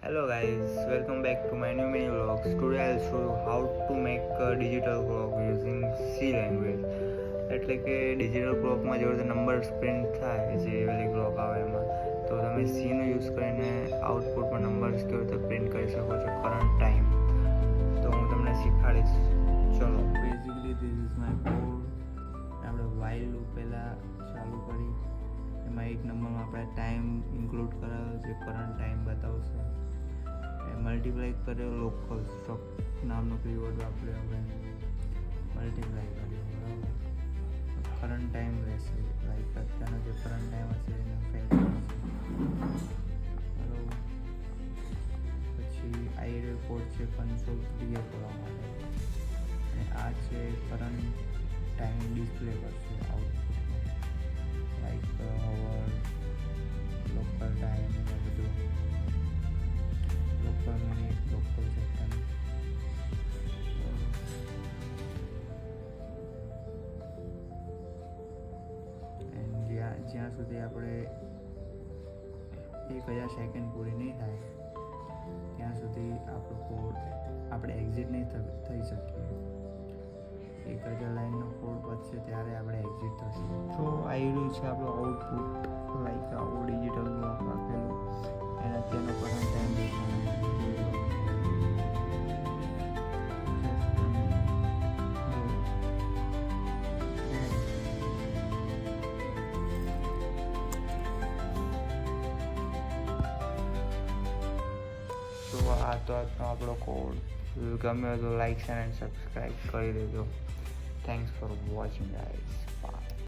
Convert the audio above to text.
Hello guys, welcome back to my new mini vlogs. Today I'll show you how to make a digital clock using C language. એટલે કે digital ક્લોકમાં જેવી રીતે numbers print થાય જે પેલી clock આવે એમાં, તો તમે સીનો યુઝ કરીને આઉટપુટમાં નંબર્સ કેવી રીતે પ્રિન્ટ કરી શકો છો કરંટ ટાઈમ. તો હું તમને શીખવાડીશ. ચલો, basically this is my code. આપણે વાઇલ લૂપ પહેલાં ચાલુ કરી, એમાં એક નંબરમાં આપણે ટાઈમ ઇન્ક્લુડ કરાવ્યો જે કરંટ ટાઈમ બતાવશે. મલ્ટીપ્લાય કર્યો લોકલ સ્ટોક નામનો કીવર્ડ વાપર્યો, આપણે મલ્ટીપ્લાય કર્યો, બરાબર. કરંટ ટાઈમ રહેશે, લાઈક અત્યારનો જે કરંટ ટાઈમ હશે એને ફેર બરાબર. પછી આઈડિયલ કોડ છે કન્સોલ ક્લિયર કરવા માટે, અને આ છે કરંટ ટાઈમ ડિસ્પ્લે કરશે આઉટપુટમાં, લાઈક હવર, લોકલ ટાઈમ, એ બધું, local minute, local second. And જ્યાં સુધી આપણે 1000 સેકન્ડ પૂરી નહીં થાય ત્યાં સુધી આપણો કોડ આપણે એક્ઝિટ નહીં થઈ શકીએ. 1000 લાઈનનો કોડ પતશે ત્યારે આપણે એક્ઝિટ થશે. તો આવી રહ્યું છે આપણું આઉટપુટ, લાઈક આવું ડિજિટલ ક્લોક રાખેલું, એના તેનો કરંટ ટાઈમ તો આ તો આજનો આપણો કોડ. ગમે તો લાઈક એન્ડ સબસ્ક્રાઈબ કરી દેજો. Thanks for watching guys.